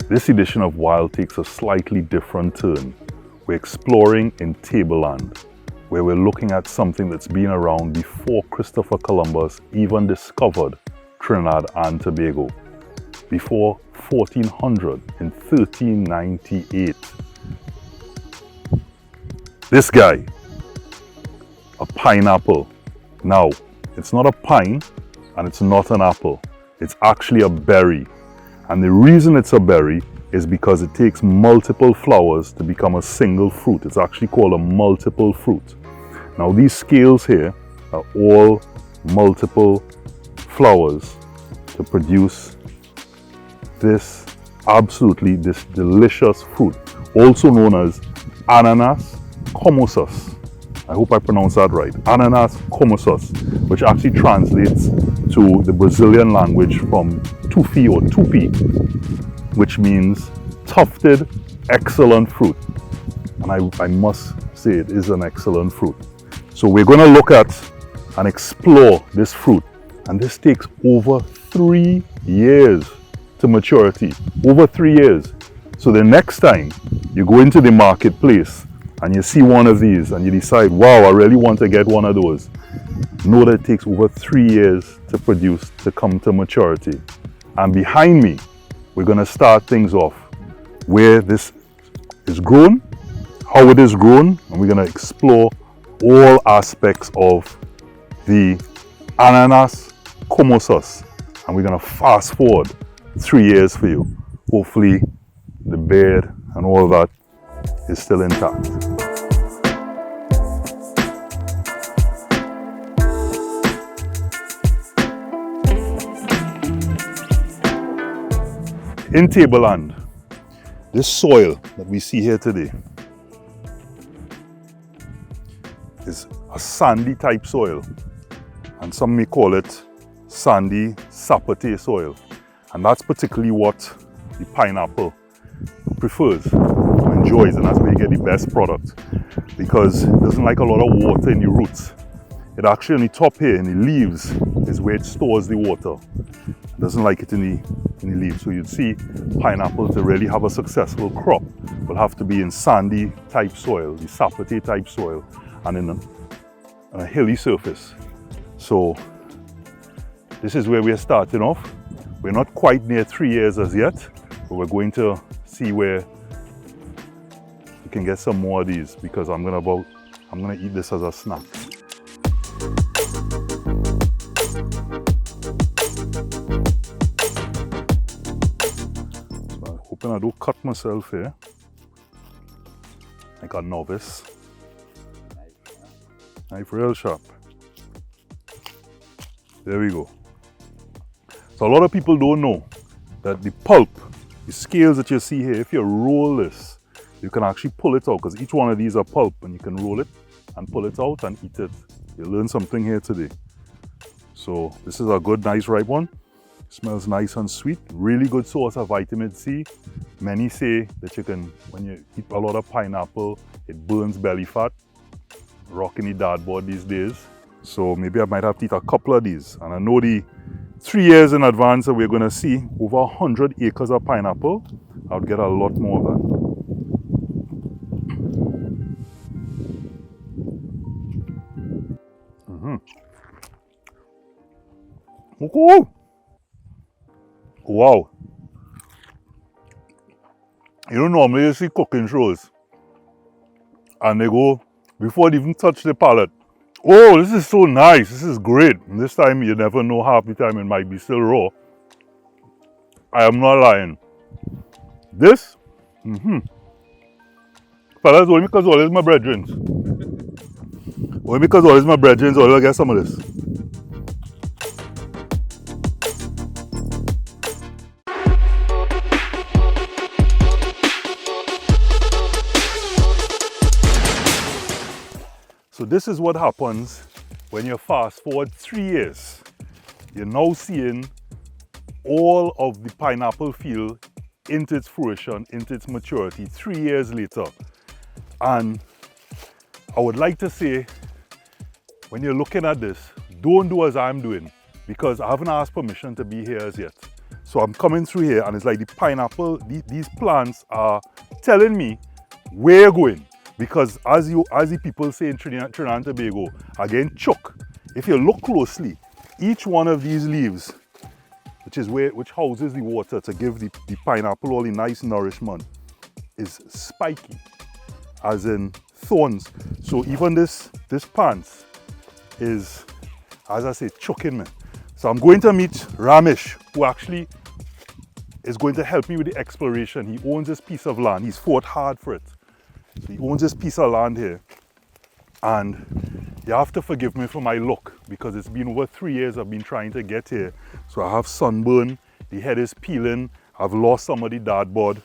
This edition of Wild takes a slightly different turn. We're exploring in Tableland, where we're looking at something that's been around before Christopher Columbus even discovered Trinidad and Tobago. Before 1400, in 1398. This guy, a pineapple. Now, it's not a pine and it's not an apple. It's actually a berry. And the reason it's a berry is because it takes multiple flowers to become a single fruit. It's actually called a multiple fruit. Now these scales here are all multiple flowers to produce this delicious fruit, also known as Ananas commosus. I hope I pronounced that right. Ananas commosus, which actually translates to the Brazilian language from tufi or tupi, which means tufted, excellent fruit. And I must say it is an excellent fruit. So we're going to look at and explore this fruit. And this takes over 3 years to maturity. Over 3 years. So the next time you go into the marketplace and you see one of these and you decide, wow, I really want to get one of those, know that it takes over 3 years to produce, to come to maturity. And behind me, we're going to start things off where this is grown, how it is grown, and we're going to explore all aspects of the Ananas commosus. And we're going to fast forward 3 years for you. Hopefully the beard and all that is still intact. In Tableland, this soil that we see here today is a sandy type soil, and some may call it sandy sapotay soil, and that's particularly what the pineapple prefers, enjoys, and that's where you get the best product, because it doesn't like a lot of water in the roots. It actually on the top here in the leaves is where it stores the water. It doesn't like it in the leaves. So you'd see pineapple to really have a successful crop will have to be in sandy type soil, the sapotay type soil, and in a hilly surface. So this is where we're starting off. We're not quite near 3 years as yet, but we're going to see where we can get some more of these, because I'm gonna eat this as a snack. So I'm hoping I don't cut myself here like a novice. Knife real sharp. There we go. So a lot of people don't know that the pulp, the scales that you see here, if you roll this, you can actually pull it out, because each one of these are pulp, and you can roll it and pull it out and eat it. You'll learn something here today. So this is a good, nice ripe one. Smells nice and sweet. Really good source of vitamin C. Many say that you can, when you eat a lot of pineapple, it burns belly fat. Rocking the dad board these days. So maybe I might have to eat a couple of these. And I know the 3 years in advance that we're going to see over 100 acres of pineapple. I'll get a lot more of that. Oh, wow. You don't normally see cooking shows and they go, before they even touch the palate, oh, this is so nice, this is great. And this time you never know, half the time it might be still raw. I am not lying. This, fellas, only because all is my brethren. Only because all is my brethren, so I'll get some of this. So this is what happens when you fast forward 3 years, you're now seeing all of the pineapple field into its fruition, into its maturity 3 years later. And I would like to say, when you're looking at this, don't do as I'm doing, because I haven't asked permission to be here as yet. So I'm coming through here and it's like the pineapple, these plants are telling me where you're going. Because as the people say in Trinidad and Tobago, again, choke. If you look closely, each one of these leaves, which houses the water to give the pineapple all the nice nourishment, is spiky, as in thorns. So even this plant is, as I say, choking me. So I'm going to meet Ramesh, who actually is going to help me with the exploration. He owns this piece of land. He's fought hard for it. So he owns this piece of land here. And you have to forgive me for my look, because it's been over 3 years I've been trying to get here. So I have sunburn, the head is peeling, I've lost some of the dartboard.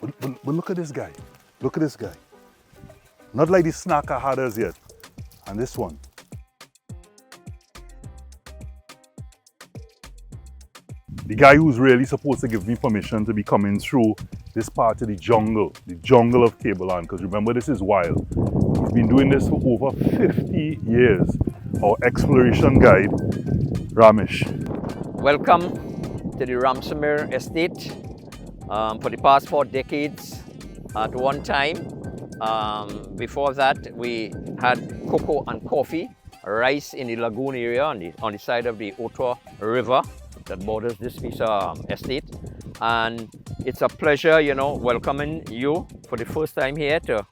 But look at this guy. Look at this guy. Not like the snack I had as yet. And this one. The guy who's really supposed to give me permission to be coming through this part of the jungle of Tableland, because remember, this is wild. He's been doing this for over 50 years. Our exploration guide, Ramesh. Welcome to the Ramsamir Estate. For the past 4 decades, at one time, before that, we had cocoa and coffee, rice in the lagoon area on the side of the Ottawa River that borders this piece of estate. And it's a pleasure, welcoming you for the first time here to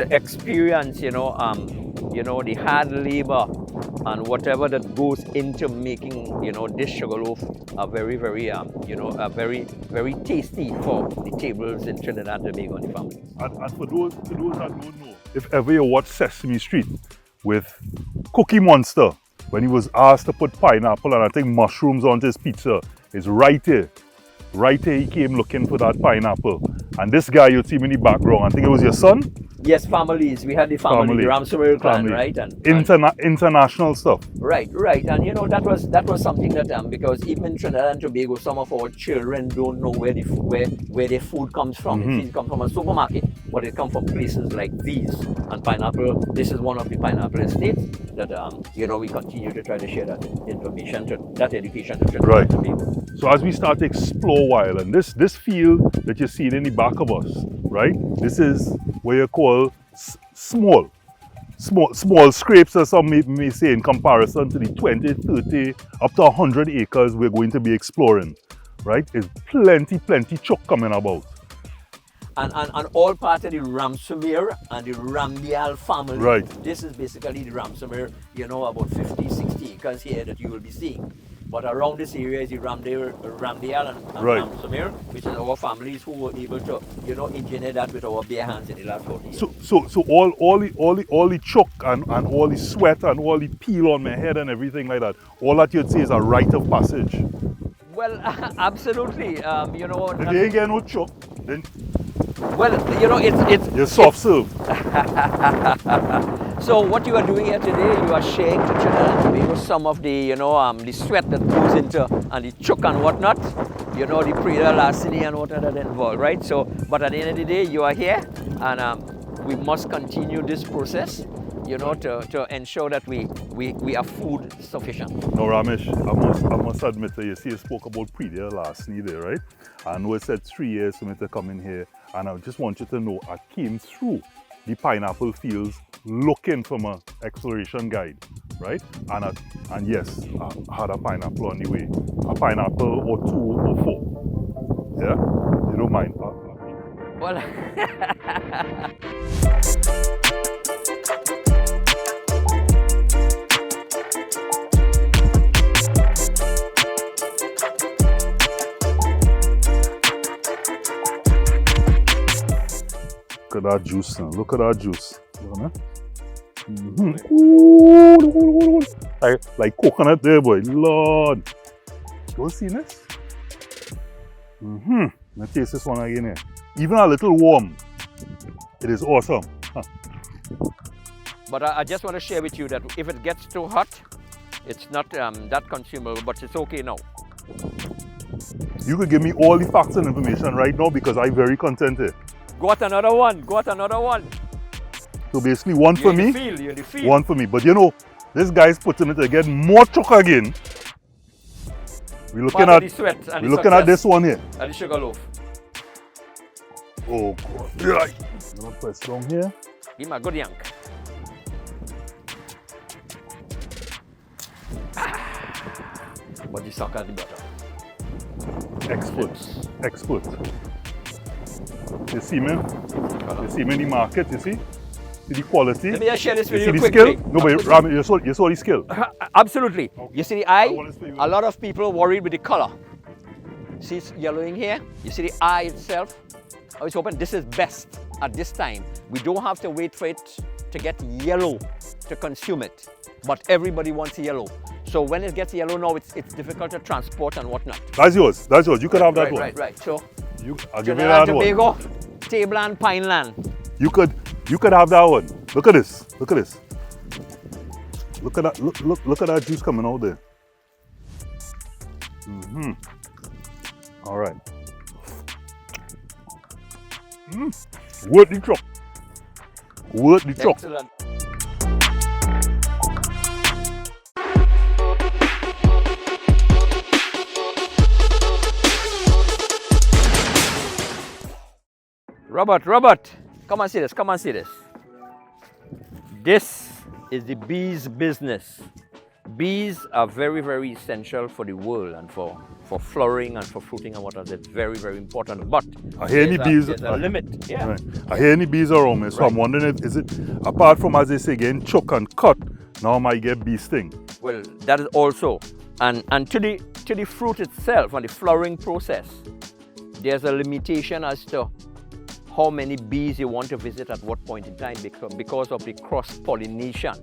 experience, the hard labor and whatever that goes into making, this sugarloaf a very, very, very tasty for the tables in Trinidad and Tobago and the families. And for those that don't know, if ever you watch Sesame Street with Cookie Monster, when he was asked to put pineapple and I think mushrooms onto his pizza, it's right here. Right here he came looking for that pineapple. And this guy you see him in the background, I think it was your son? Yes, families. We had the family. The Ramsamir clan, right? And international stuff. Right. And that was something that because even in Trinidad and Tobago, some of our children don't know where their food comes from. Mm-hmm. It comes from a supermarket, but it comes from places like these. And pineapple, this is one of the pineapple estates that we continue to try to share that information, that education to Trinidad and Tobago. So as we start to explore wild, and this field that you see in the back of us, right? This is what you call small scrapes, as some may say, in comparison to the 20, 30, up to 100 acres we're going to be exploring, right? There's plenty choke coming about. And all part of the Ramsamir and the Ramdial family. Right. This is basically the Ramsamir, about 50, 60 acres here that you will be seeing. But around this area is the Ramdial and right. Ramsamir, which is our families who were able to, engineer that with our bare hands in the last 40 years. So all the choke and all the sweat and all the peel on my head and everything like that, all that you'd say is a rite of passage. Well, absolutely. If they ain't get no choke, then it's you're soft serve. So what you are doing here today, you are sharing to Trinidad and Tobago some of the, the sweat that goes into and the choke and whatnot, the pre larceny and whatnot that involved, right? So, but at the end of the day, you are here, and we must continue this process, to ensure that we are food sufficient. Now, Ramesh, I must admit that you spoke about pre larceny there, right? I know it said 3 years for me to come in here, and I just want you to know I came through the pineapple fields looking for my exploration guide, right? And yes, I had a pineapple on the way. A pineapple or 2 or 4. Yeah? You don't mind, Papa? Well, look at that juice now. Look at that juice. Ooh, like coconut there, boy. Lord. You see this? Let's taste this one again here. Even a little warm. It is awesome. Huh. But I just want to share with you that if it gets too hot, it's not that consumable, but it's okay now. You could give me all the facts and information right now because I'm very content here. Got another one. Got another one. So basically one for me, You're in the field. one for me. But you know, this guy's putting it again, more chocolate again. We're looking Part of at the sweat and we're the looking at success this one here. and the sugar loaf. Oh God. Right. I'm gonna press down here. Give me a good yank. But the sucker and the butter. Expert. Expert. You see me? You see me in the market, you see? See the quality? Let me just share this with You you see the quickly. skill? No, but Ram, you saw the skill. Absolutely. You see the eye? I want to see you. A lot of people worried with the color. See it's yellowing here? You see the eye itself? I was hoping this is best at this time. We don't have to wait for it to get yellow to consume it. But everybody wants yellow. So when it gets yellow now, it's difficult to transport and whatnot. That's yours. That's yours. You could have that one. Right. So I'll give you Trinidad that and one. Tobago, Tableland, Pineland. You could have that one. Look at this. Look at this. Look at that. Look at that juice coming out there. All right. Worth the truck. Worth the truck. Excellent. Robert, come and see this, come and see this. This is the bees business. Bees are very, very essential for the world and for flowering and for fruiting and what else. It's very, very important. But I hear any bees. there's a limit. Yeah. Right. I hear any bees around me, so I'm wondering if is it apart from, as they say, getting choke and cut, now I might get bee sting. Well, that is also, and to the fruit itself and the flowering process, there's a limitation as to how many bees you want to visit at what point in time because of the cross-pollination.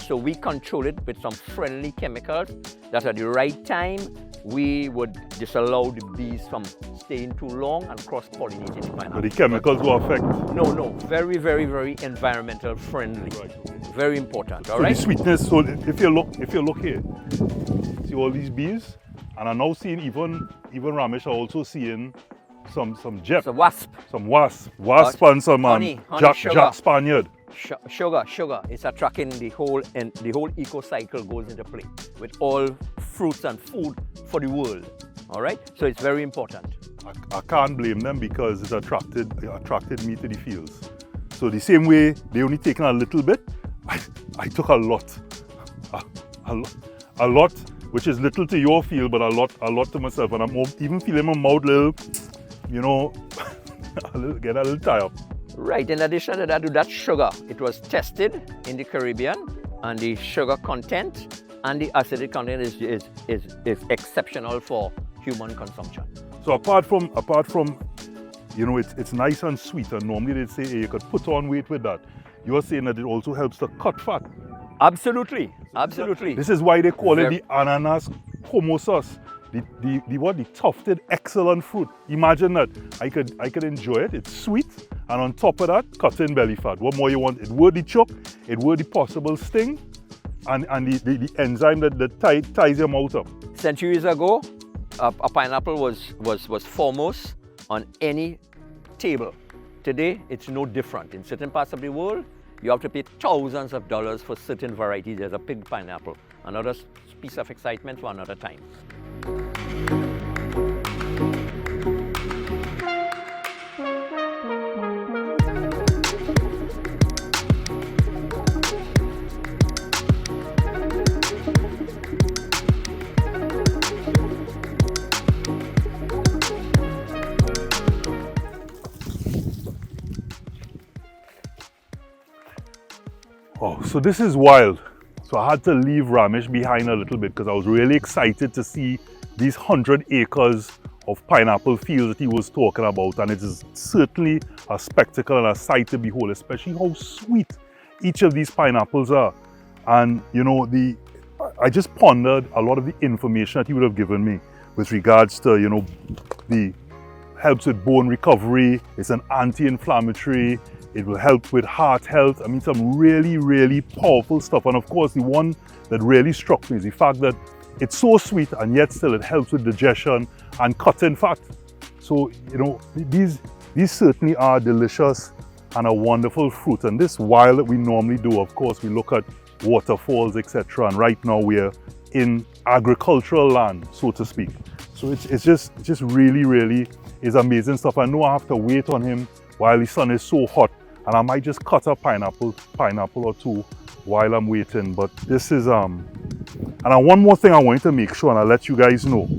So we control it with some friendly chemicals that at the right time we would disallow the bees from staying too long and cross-pollinating the pineapple. But the chemicals will affect. No, very, very, very environmental friendly. Right, okay. Very important, all So right? the sweetness. So if you look here, see all these bees, and I'm now seeing even Ramesh are also seeing some Jep, So wasp. some wasp and some honey, Jack sugar. Spaniard. Sugar. It's attracting the whole eco cycle goes into play with all fruits and food for the world. All right, so it's very important. I can't blame them because it attracted me to the fields. So the same way they only taken a little bit, I took a lot, which is little to your field, but a lot to myself, and I'm even feeling my mouth little, you know, get a little tired. Right. In addition to that sugar, it was tested in the Caribbean, and the sugar content and the acidic content is exceptional for human consumption. So apart from, you know, it's nice and sweet, and normally they'd say, hey, you could put on weight with that. You're saying that it also helps to cut fat. Absolutely. This is why they call it the ananas comosas. The tufted excellent fruit. Imagine that. I could enjoy it. It's sweet, and on top of that, cut in belly fat. What more you want? It would the choke, it would the possible sting, and the enzyme that ties your mouth up. Centuries ago, a pineapple was foremost on any table. Today, it's no different. In certain parts of the world, you have to pay thousands of dollars for certain varieties. There's a pink pineapple. Another piece of excitement for another time. Oh, so this is wild. So I had to leave Ramesh behind a little bit because I was really excited to see these 100 acres of pineapple fields that he was talking about, and it is certainly a spectacle and a sight to behold, especially how sweet each of these pineapples are. And you know, I just pondered a lot of the information that he would have given me with regards to, you know, the helps with bone recovery. It's an anti-inflammatory. It will help with heart health. I mean, some really, really powerful stuff. And of course, the one that really struck me is the fact that it's so sweet and yet still it helps with digestion and cutting fat. So, you know, these certainly are delicious and a wonderful fruit. And this wild that we normally do, of course, we look at waterfalls, etc. And right now we're in agricultural land, so to speak. So it's just really, really is amazing stuff. I know I have to wait on him while the sun is so hot, and I might just cut a pineapple or two while I'm waiting. But this is and one more thing I wanted to make sure, and I'll let you guys know.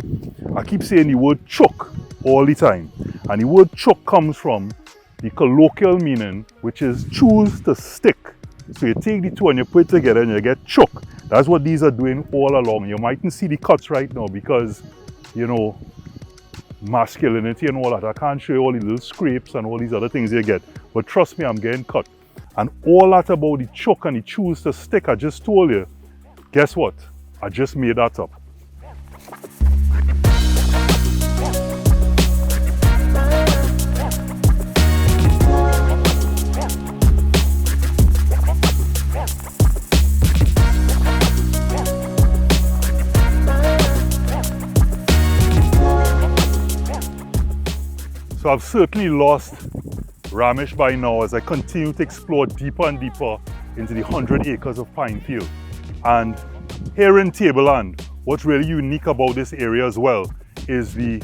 I keep saying the word choke all the time, and the word choke comes from the colloquial meaning, which is choose to stick. So you take the two and you put it together and you get choke. That's what these are doing all along. You mightn't see the cuts right now because, you know, masculinity and all that. I can't show you all the little scrapes and all these other things you get. But trust me, I'm getting cut. And all that about the choke and the choose to stick I just told you, guess what? I just made that up. So I've certainly lost Ramesh by now as I continue to explore deeper and deeper into the 100 acres of pine field. And here in Tableland, what's really unique about this area as well is the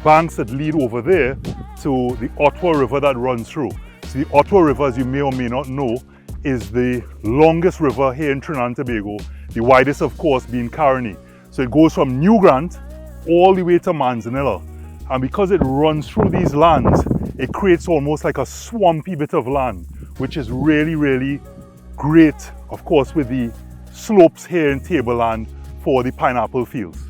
banks that lead over there to the Ottawa River that runs through. So the Ottawa River, as you may or may not know, is the longest river here in Trinidad and Tobago, the widest of course being Caroni. So it goes from New Grant all the way to Manzanilla. And because it runs through these lands, it creates almost like a swampy bit of land, which is really, really great, of course, with the slopes here in Tableland for the pineapple fields.